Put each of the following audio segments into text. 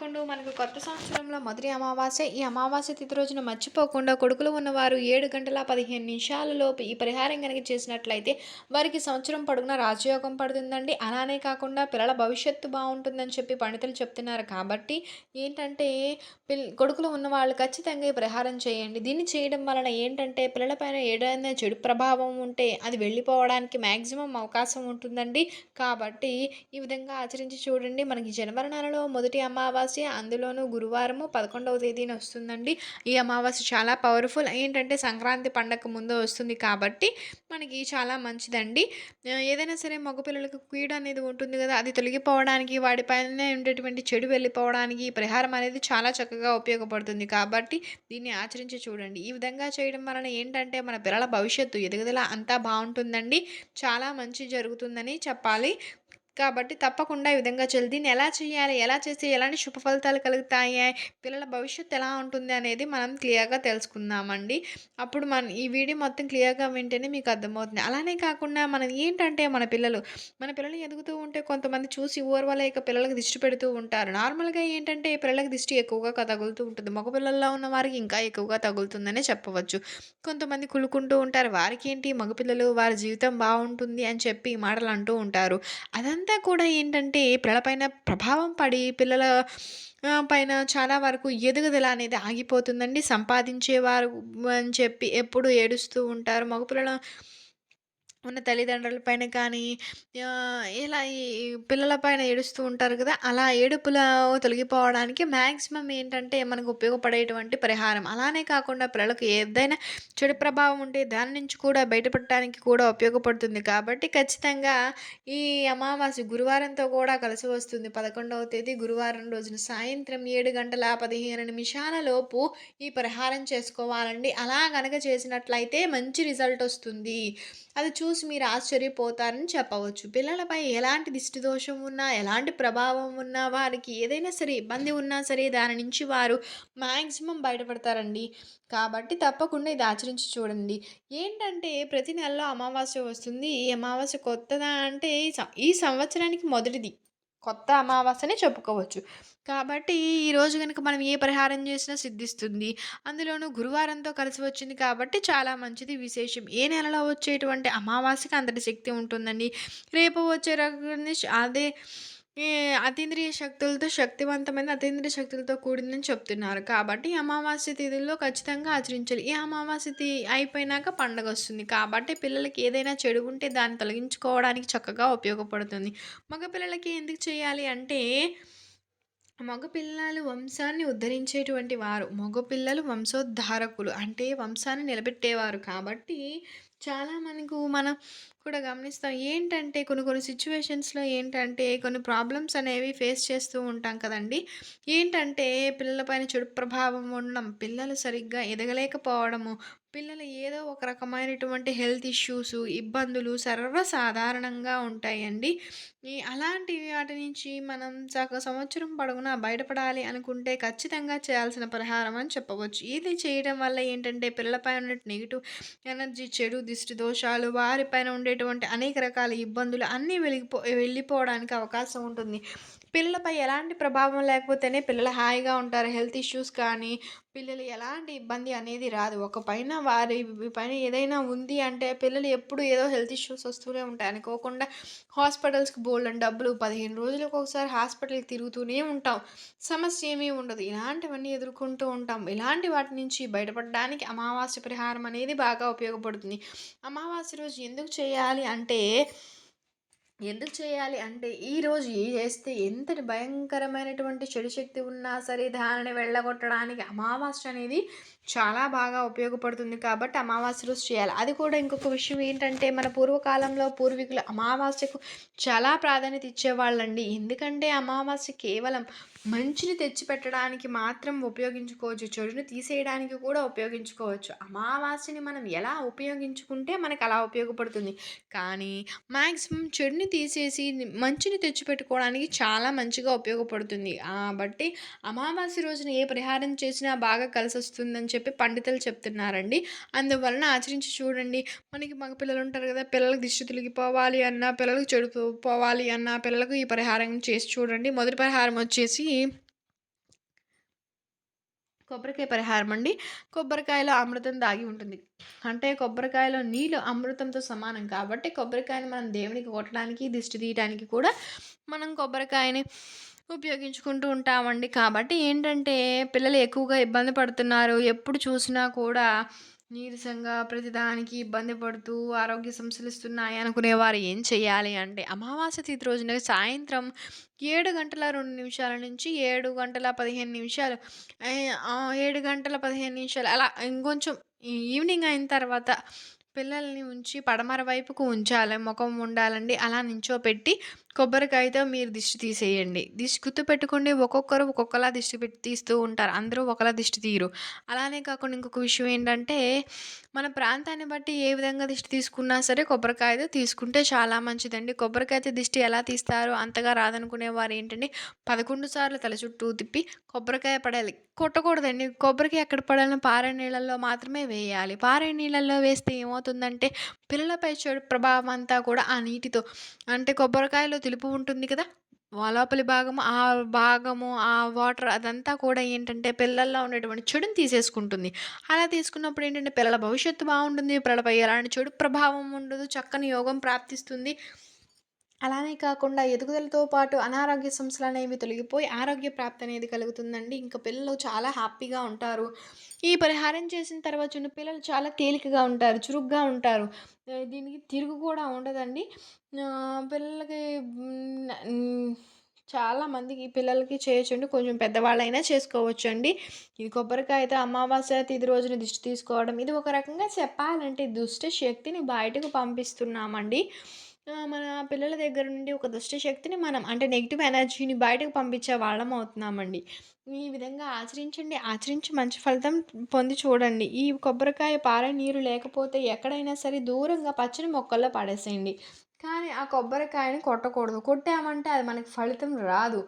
11 మనకు కొత్త సంవత్సరంలో మొదటి అమావాస్య. ఈ అమావాస్య తిథి రోజున మర్చిపోకుండా కొడుకులు ఉన్నవారు 7 గంటల 15 నిమిషాల లోపు ఈ పరిహారం గనక చేసినట్లయితే వారికి సంవత్సరం పొడుగునా రాజయోగం పడుతుందండి. అలానే కాకుండా పిల్లల భవిష్యత్తు బావుంటుందని చెప్పి పండితులు చెప్తున్నారు. కాబట్టి ఏంటంటే కొడుకులు ఉన్నవాళ్ళు ఖచ్చితంగా ఈ పరిహారం చేయండి. దీన్ని చేయడం వలన ఏంటంటే పిల్లలపైన ఏదైనా చెడు ప్రభావం ఉంటే అది వెళ్ళిపోవడానికి మాక్సిమం అవకాశం ఉంటుందండి. కాబట్టి ఈ విధంగా ఆచరించి చూడండి. మనకి జనవరి నెలలో మొదటి అమావాస్య, అందులోనూ గురువారము 11వ తేదీన వస్తుందండి. ఈ అమావాస్య చాలా పవర్‌ఫుల్. ఏంటంటే సంక్రాంతి పండగకు ముందు వస్తుంది కాబట్టి మనకి చాలా మంచిదండి. ఏదైనా సరే మగ పిల్లలకు కీడు అనేది ఉంటుంది కదా! అది తొలగిపోవడానికి వాడిపైన ఉండేటువంటి చెడు వెళ్ళిపోవడానికి ఈ పరిహారం అనేది చాలా చక్కగా ఉపయోగపడుతుంది. కాబట్టి దీన్ని ఆచరించి చూడండి. ఈ విధంగా చేయడం వలన ఏంటంటే మన పిల్లల భవిష్యత్తు ఎదుగుదల అంతా బావుంటుందండి. చాలా మంచి జరుగుతుందని చెప్పాలి. కాబట్టి తప్పకుండా ఈ విధంగా చేయాలి. దీన్ని ఎలా చేయాలి? ఎలా చేస్తే ఎలాంటి శుభ ఫలితాలు కలుగుతాయి? పిల్లల భవిష్యత్తు ఎలా ఉంటుంది అనేది మనం క్లియర్‌గా తెలుసుకుందామండి. అప్పుడు ఈ వీడియో మొత్తం క్లియర్‌గా వింటేనే మీకు అర్థమవుతుంది. అలానే కాకుండా మనం ఏంటంటే మన పిల్లలు ఎదుగుతూ ఉంటే కొంతమంది చూసి ఓర్వలేక పిల్లలకి దిష్టి పెడుతూ ఉంటారు. నార్మల్‌గా ఏంటంటే పిల్లలకి దిష్టి ఎక్కువగా తగులుతూ ఉంటుంది. మగ పిల్లల్లో ఉన్న వారికి ఇంకా ఎక్కువగా తగులుతుందనే చెప్పవచ్చు. కొంతమంది కుళ్ళుకుంటూ ఉంటారు. వారికేంటి మగపిల్లలు వారి జీవితం బావుంటుంది అని చెప్పి మాటలు అంటూ ఉంటారు. అదంతా కూడా ఏంటంటే పిల్లలపైన ప్రభావం పడి పిల్లల పైన చాలా వరకు ఎదుగుదల అనేది ఆగిపోతుందండి. సంపాదించేవారు అని చెప్పి ఎప్పుడు ఏడుస్తూ ఉంటారు. మగపిల్లల ఉన్న తల్లిదండ్రుల పైన కానీ ఇలా ఈ పిల్లల పైన ఏడుస్తూ ఉంటారు కదా! అలా ఏడుపుల తొలగిపోవడానికి మాక్సిమం ఏంటంటే మనకు ఉపయోగపడేటువంటి పరిహారం. అలానే కాకుండా పిల్లలకు ఏదైనా చెడు ప్రభావం ఉంటే దాని నుంచి కూడా బయటపడటానికి కూడా ఉపయోగపడుతుంది. కాబట్టి ఖచ్చితంగా ఈ అమావాస్య గురువారంతో కూడా కలిసి వస్తుంది. 11వ తేదీ గురువారం రోజున సాయంత్రం 7 గంటల 15 నిమిషాల లోపు ఈ పరిహారం చేసుకోవాలండి. అలా గనక చేసినట్లయితే మంచి రిజల్ట్ వస్తుంది. అది చూసి మీరు ఆశ్చర్యపోతారని చెప్పవచ్చు. పిల్లలపై ఎలాంటి దిష్టి దోషం ఉన్నా, ఎలాంటి ప్రభావం ఉన్నా, వారికి ఏదైనా సరే ఇబ్బంది ఉన్నా సరే దాని నుంచి వారు మాక్సిమం బయటపడతారండి. కాబట్టి తప్పకుండా ఇది ఆచరించి చూడండి. ఏంటంటే ప్రతి నెలలో అమావాస్య వస్తుంది. ఈ అమావాస్య కొత్తదా అంటే ఈ సంవత్సరానికి మొదటిది. కొత్త అమావాస్యనే చెప్పుకోవచ్చు. కాబట్టి ఈరోజు గనుక మనం ఏ పరిహారం చేసినా సిద్ధిస్తుంది. అందులోనూ గురువారంతో కలిసి వచ్చింది కాబట్టి చాలా మంచిది విశేషం. ఏ నెలలో వచ్చేటువంటి అమావాస్యకి అంతటి శక్తి ఉంటుందండి. రేపు వచ్చే అదే ఈ అతీంద్రియ శక్తులతో శక్తివంతమైన అతీంద్రియ శక్తులతో కూడిందని చెప్తున్నారు. కాబట్టి ఈ అమావాస్య తిథుల్లో ఖచ్చితంగా ఆచరించాలి. ఈ అమావాస్య అయిపోయినాక పండగొస్తుంది. కాబట్టి పిల్లలకి ఏదైనా చెడు ఉంటే దాన్ని తొలగించుకోవడానికి చక్కగా ఉపయోగపడుతుంది. మగ పిల్లలకి ఎందుకు చేయాలి అంటే మగపిల్లలు వంశాన్ని ఉద్ధరించేటువంటి వారు. మగపిల్లలు వంశోద్ధారకులు. అంటే వంశాన్ని నిలబెట్టేవారు. కాబట్టి చాలా మనం కూడా గమనిస్తాం. ఏంటంటే కొన్ని కొన్ని సిట్యుయేషన్స్‌లో ఏంటంటే కొన్ని ప్రాబ్లమ్స్ అనేవి ఫేస్ చేస్తూ ఉంటాం కదండీ! ఏంటంటే పిల్లల పైన చెడు ప్రభావం ఉండడం, పిల్లలు సరిగ్గా ఎదగలేకపోవడము, పిల్లలు ఏదో ఒక రకమైనటువంటి హెల్త్ ఇష్యూసు, ఇబ్బందులు సర్వసాధారణంగా ఉంటాయండి. అలాంటి వాటి నుంచి మనం సంవత్సరం పొడవునా బయటపడాలి అనుకుంటే ఖచ్చితంగా చేయాల్సిన పరిహారం అని చెప్పవచ్చు. ఇది చేయడం వల్ల ఏంటంటే పిల్లలపై ఉన్న నెగెటివ్ ఎనర్జీ, చెడు దిష్టి దోషాలు, వారిపైన ఉండేటువంటి అనేక రకాల ఇబ్బందులు అన్నీ వెళ్ళిపోవడానికి అవకాశం ఉంటుంది. పిల్లలపై ఎలాంటి ప్రభావం లేకపోతేనే పిల్లలు హాయిగా ఉంటారు. హెల్త్ ఇష్యూస్ కానీ, పిల్లలు ఎలాంటి ఇబ్బంది అనేది రాదు. ఒక పైన వారి పైన ఏదైనా ఉంది అంటే పిల్లలు ఎప్పుడు ఏదో హెల్త్ ఇష్యూస్ వస్తూనే ఉంటాయి. అనుకోకుండా హాస్పిటల్స్‌కి బోలెడన్ని డబ్బులు 15 రోజులకు ఒకసారి హాస్పిటల్‌కి తిరుగుతూనే ఉంటాం. సమస్య ఏమీ ఉండదు. ఇలాంటివన్నీ ఎదుర్కొంటూ ఉంటాం. ఇలాంటి వాటి నుంచి బయటపడడానికి అమావాస్య పరిహారం అనేది బాగా ఉపయోగపడుతుంది. అమావాస్య రోజు ఈరోజు ఇది చేస్తే ఎంతటి భయంకరమైనటువంటి చెడు శక్తి ఉన్నా సరే దానిని వెళ్ళగొట్టడానికి అమావాస్య అనేది చాలా బాగా ఉపయోగపడుతుంది. కాబట్టి అమావాస్య రోజు చేయాలి. అది కూడా ఇంకొక విషయం ఏంటంటే మన పూర్వకాలంలో పూర్వీకులు అమావాస్యకు చాలా ప్రాధాన్యత ఇచ్చేవాళ్ళండి. ఎందుకంటే అమావాస్య కేవలం మంచిని తెచ్చిపెట్టడానికి మాత్రం ఉపయోగించుకోవచ్చు. చెడుని తీసేయడానికి కూడా ఉపయోగించుకోవచ్చు. అమావాస్యని మనం ఎలా ఉపయోగించుకుంటే మనకు అలా ఉపయోగపడుతుంది. కానీ మాక్సిమం చెడుని తీసేసి మంచిని తెచ్చిపెట్టుకోవడానికి చాలా మంచిగా ఉపయోగపడుతుంది. కాబట్టి అమావాస్య రోజున ఏ పరిహారం చేసినా బాగా కలిసొస్తుందని చెప్పి పండితులు చెప్తున్నారండి. అందువలన ఆచరించి చూడండి. మనకి మగ పిల్లలు ఉంటారు కదా! పిల్లలకి దిష్టి తొలగిపోవాలి అన్నా, పిల్లలకి చెడు పోవాలి అన్నా, పిల్లలకు ఈ పరిహారం చేసి చూడండి. మొదటి పరిహారం వచ్చేసి కొబ్బరికాయ పరిహారం అండి. కొబ్బరికాయలో అమృతం దాగి ఉంటుంది. అంటే కొబ్బరికాయలో నీళ్ళు అమృతంతో సమానం కాబట్టి కొబ్బరికాయని మనం దేవునికి కొట్టడానికి, దిష్టి తీయడానికి కూడా మనం కొబ్బరికాయని ఉపయోగించుకుంటూ ఉంటామండి. కాబట్టి ఏంటంటే పిల్లలు ఎక్కువగా ఇబ్బంది పడుతున్నారు. ఎప్పుడు చూసినా కూడా నీరసంగా ప్రతిదానికి ఇబ్బంది పడుతూ ఆరోగ్య సమస్యలొస్తున్నాయి అనుకునేవారు ఏం చేయాలి అంటే అమావాస్య తిథి రోజున సాయంత్రం 7 గంటల 2 నిమిషాల నుంచి 7 గంటల 15 నిమిషాలు 7 గంటల 15 నిమిషాలు అలా ఇంకొంచెం ఈవినింగ్ అయిన తర్వాత పిల్లల్ని ఉంచి పడమర వైపుకు ఉంచాలి. మొఖం ఉండాలండి. అలా నించోపెట్టి కొబ్బరికాయతో మీరు దిష్టి తీసేయండి. దిష్టి గుర్తుపెట్టుకోండి ఒక్కొక్కరు ఒక్కొక్కలా దిష్టి తీస్తూ ఉంటారు. అందరూ ఒకలా దిష్టి తీయరు. అలానే కాకుండా ఇంకొక విషయం ఏంటంటే మన ప్రాంతాన్ని బట్టి ఏ విధంగా దిష్టి తీసుకున్నా సరే కొబ్బరికాయతో తీసుకుంటే చాలా మంచిదండి. కొబ్బరికాయతో దిష్టి ఎలా తీస్తారు అంతగా రాదనుకునేవారు ఏంటంటే 11 సార్లు తల చుట్టూ తిప్పి కొబ్బరికాయ పడాలి. కొట్టకూడదండి. కొబ్బరికాయ ఎక్కడ పడాలని పారే నీళ్ళల్లో మాత్రమే వేయాలి. పారే నీళ్ళల్లో వేస్తే ఏమవుతుందంటే పిల్లలపై చెడు ప్రభావం అంతా కూడా ఆ నీటితో అంటే కొబ్బరికాయలో తెలుపు ఉంటుంది కదా! లోపలి భాగము, ఆ వాటర్ అదంతా కూడా ఏంటంటే పిల్లల్లో ఉన్నటువంటి చెడుని తీసేసుకుంటుంది. అలా తీసుకున్నప్పుడు ఏంటంటే పిల్లల భవిష్యత్తు బావుంటుంది. పిల్లలపై ఎలాంటి చెడు ప్రభావం ఉండదు. చక్కని యోగం ప్రాప్తిస్తుంది. అలానే కాకుండా ఎదుగుదలతో పాటు అనారోగ్య సమస్యలనేవి తొలగిపోయి ఆరోగ్య ప్రాప్తి అనేది కలుగుతుందండి. ఇంక పిల్లలు చాలా హ్యాపీగా ఉంటారు. ఈ పరిహారం చేసిన తర్వాత చిన్న పిల్లలు చాలా తేలికగా ఉంటారు. చురుగ్గా ఉంటారు. దీనికి తిరుగు కూడా ఉండదండి. పిల్లలకి చాలా మందికి పిల్లలకి చేయొచ్చండి. కొంచెం పెద్దవాళ్ళైనా చేసుకోవచ్చండి. ఇది కొబ్బరికాయతో అమావాస్య తిథి రోజున దిష్టి తీసుకోవడం. ఇది ఒక రకంగా చెప్పాలంటే దుష్ట శక్తిని బయటకు పంపిస్తున్నామండి. మన పిల్లల దగ్గర నుండి ఒక దుష్ట శక్తిని మనం అంటే నెగెటివ్ ఎనర్జీని బయటకు పంపించే వాళ్ళం అవుతున్నామండి. ఈ విధంగా ఆచరించండి. ఆచరించి మంచి ఫలితం పొంది చూడండి. ఈ కొబ్బరికాయ పారే నీరు లేకపోతే ఎక్కడైనా సరే దూరంగా పచ్చని మొక్కల్లో పడేసేయండి. కానీ ఆ కొబ్బరికాయని కొట్టకూడదు. కొట్టామంటే అది మనకి ఫలితం రాదు.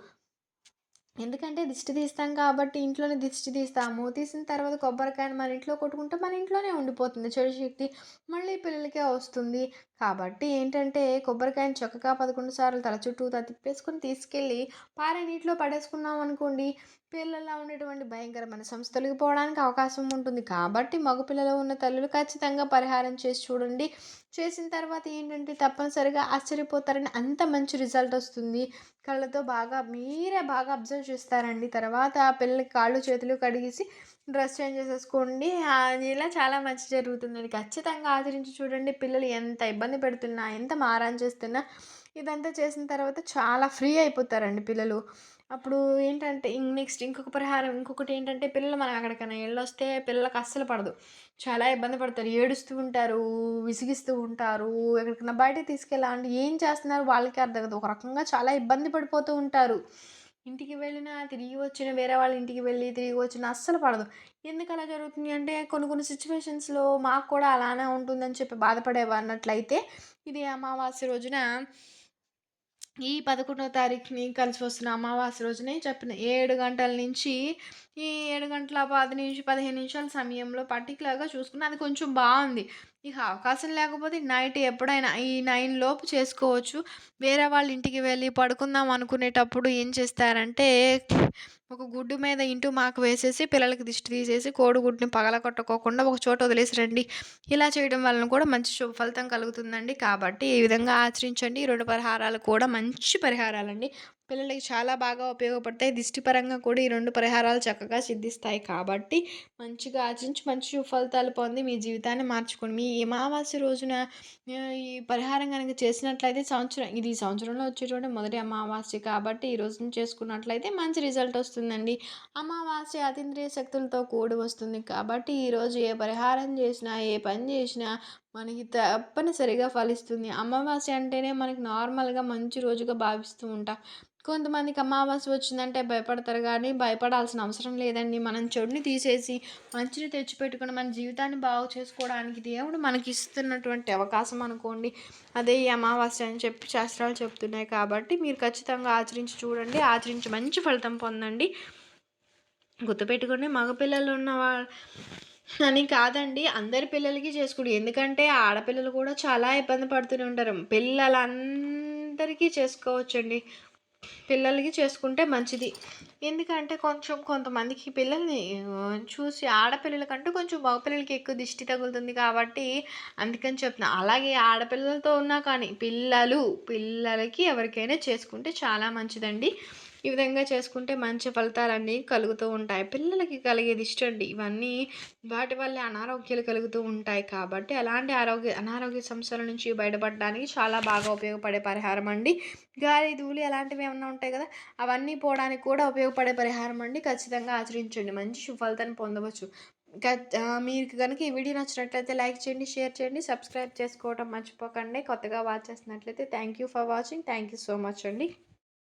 ఎందుకంటే దిష్టి తీస్తాం కాబట్టి ఇంట్లోనే దిష్టి తీస్తాము. తీసిన తర్వాత కొబ్బరికాయని మన ఇంట్లో కొట్టుకుంటే మన ఇంట్లోనే ఉండిపోతుంది చెడు శక్తి. మళ్ళీ పిల్లలకే వస్తుంది. కాబట్టి ఏంటంటే కొబ్బరికాయని చక్కగా 11 సార్లు తల చుట్టూతా తిప్పేసుకొని తీసుకెళ్ళి పారే నీటిలో పడేసుకున్నామనుకోండి, పిల్లల్లో ఉన్నటువంటి భయంకరమైన సమస్య తొలగిపోవడానికి అవకాశం ఉంటుంది. కాబట్టి మగపిల్లలు ఉన్న తల్లులు ఖచ్చితంగా పరిహారం చేసి చూడండి. చేసిన తర్వాత ఏంటంటే తప్పనిసరిగా ఆశ్చర్యపోతారని అంత మంచి రిజల్ట్ వస్తుంది. కళ్ళతో మీరే బాగా అబ్జర్వ్ చేస్తారండి. తర్వాత పిల్లలకి కాళ్ళు, చేతులు కడిగేసి డ్రెస్ చేంజ్ చేసేసుకోండి. ఇలా చాలా మంచి జరుగుతుందండి. ఖచ్చితంగా ఆచరించి చూడండి. పిల్లలు ఎంత ఇబ్బంది పెడుతున్నా, ఎంత మారాన్ చేస్తున్నా ఇదంతా చేసిన తర్వాత చాలా ఫ్రీ అయిపోతారండి పిల్లలు. అప్పుడు ఏంటంటే నెక్స్ట్ ఇంకొక పరిహారం ఇంకొకటేంటంటే పిల్లలు మనం ఎక్కడికైనా ఎళ్ళొస్తే పిల్లలకి అస్సలు పడదు. చాలా ఇబ్బంది పడతారు. ఏడుస్తూ ఉంటారు, విసిగిస్తూ ఉంటారు. ఎక్కడికైనా బయటకి తీసుకెళ్ళాలంటే ఏం చేస్తున్నారు వాళ్ళకే అర్థం కాదు. ఒక రకంగా చాలా ఇబ్బంది పడిపోతూ ఉంటారు. ఇంటికి వెళ్ళినా, తిరిగి వచ్చినా, వేరే వాళ్ళ ఇంటికి వెళ్ళి తిరిగి వచ్చినా అస్సలు పడదు. ఎందుకలా జరుగుతుంది అంటే కొన్ని కొన్ని సిట్యుయేషన్స్‌లో మాకు కూడా అలానే ఉంటుందని చెప్పి బాధపడేవన్నట్లయితే ఇది అమావాస్య రోజున ఈ 11వ తారీఖుని కలిసి వస్తున్న అమావాస్య రోజునే చెప్పిన 7 గంటల నుంచి ఈ 7 గంటల 15 నిమిషాల సమయంలో పర్టిక్యులర్‌గా చూసుకున్న అది కొంచెం బావుంది. ఇక అవకాశం లేకపోతే నైట్ ఎప్పుడైనా ఈ 9 లోపు చేసుకోవచ్చు. వేరే వాళ్ళ ఇంటికి వెళ్ళి పడుకుందాం అనుకునేటప్పుడు ఏం చేస్తారంటే, ఒక గుడ్డు మీద ఇంటూ మార్క్ వేసేసి పిల్లలకి దిష్టి తీసేసి కోడిగుడ్డుని పగలగొట్టుకోకుండా ఒక చోట వదిలేసి రండి. ఇలా చేయడం వలన కూడా మంచి శుభ ఫలితం కలుగుతుందండి. కాబట్టి ఈ విధంగా ఆచరించండి. ఈ 2 పరిహారాలు కూడా మంచి పరిహారాలండి. పిల్లలకి చాలా బాగా ఉపయోగపడతాయి. దిష్టి పరంగా కూడా ఈ 2 పరిహారాలు చక్కగా సిద్ధిస్తాయి. కాబట్టి మంచిగా ఆచరించి మంచి శుభ ఫలితాలు పొంది మీ జీవితాన్ని మార్చుకోండి. మీ అమావాస్య రోజున ఈ పరిహారం గనక చేసినట్లయితే ఇది సంవత్సరంలో వచ్చేటువంటి మొదటి అమావాస్య కాబట్టి ఈ రోజున చేసుకున్నట్లయితే మంచి రిజల్ట్ వస్తుందండి. అమావాస్య అతీంద్రియ శక్తులతో కూడి వస్తుంది కాబట్టి ఈరోజు ఏ పరిహారం చేసినా, ఏ పని చేసినా మనకి తప్పనిసరిగా ఫలిస్తుంది. అమావాస్య అంటేనే మనకి నార్మల్‌గా మంచి రోజుగా భావిస్తూ ఉంటాం. కొంతమందికి అమావాస్య వచ్చిందంటే భయపడతారు గానీ, భయపడాల్సిన అవసరం లేదండి. మనం చెడుని తీసేసి, మంచిని తెచ్చిపెట్టుకొని మన జీవితాన్ని బాగు చేసుకోవడానికి దేవుడు మనకిస్తున్నటువంటి అవకాశం అనుకోండి. అదే ఈ అమావాస్య అని చెప్పి శాస్త్రాలు చెప్తున్నాయి కాబట్టి, మీరు ఖచ్చితంగా ఆచరించి చూడండి. ఆచరించి మంచి ఫలితం పొందండి. గుర్తుపెట్టుకోండి మగపిల్లలు అని కాదండి. అందరి పిల్లలకి చేసుకోండి. ఎందుకంటే ఆడపిల్లలు కూడా చాలా ఇబ్బంది పడుతూనే ఉంటారు. పిల్లలందరికీ చేసుకోవచ్చండి. పిల్లలకి చేసుకుంటే మంచిది. ఎందుకంటే కొంతమందికి పిల్లల్ని చూసి ఆడపిల్లల కంటే కొంచెం మగ పిల్లలకి ఎక్కువ దిష్టి తగులుతుంది కాబట్టి అందుకని చెప్తున్నా. అలాగే ఆడపిల్లలతో ఉన్నా కానీ పిల్లలకి ఎవరికైనా చేసుకుంటే చాలా మంచిదండి. ఈ విధంగా చేసుకుంటే మంచి ఫలితాలన్నీ కలుగుతూ ఉంటాయి. పిల్లలకి కలిగే దిష్టండి ఇవన్నీ వాటి వల్లే అనారోగ్యాలు కలుగుతూ ఉంటాయి కాబట్టి అలాంటి అనారోగ్య సమస్యల నుంచి బయటపడడానికి చాలా బాగా ఉపయోగపడే పరిహారం అండి. గాలి, ధూళి అలాంటివి ఏమన్నా ఉంటాయి కదా! అవన్నీ పోవడానికి కూడా ఉపయోగపడే పరిహారం అండి. ఖచ్చితంగా ఆచరించండి. మంచి సుఫలితాన్ని పొందవచ్చు. మీకు గనుక ఈ వీడియో నచ్చినట్లయితే లైక్ చేయండి, షేర్ చేయండి, సబ్స్క్రైబ్ చేసుకోవడం మర్చిపోకండి. కొత్తగా వాచ్ చేస్తున్నట్లయితే thank you for watching. Thank you so much అండి.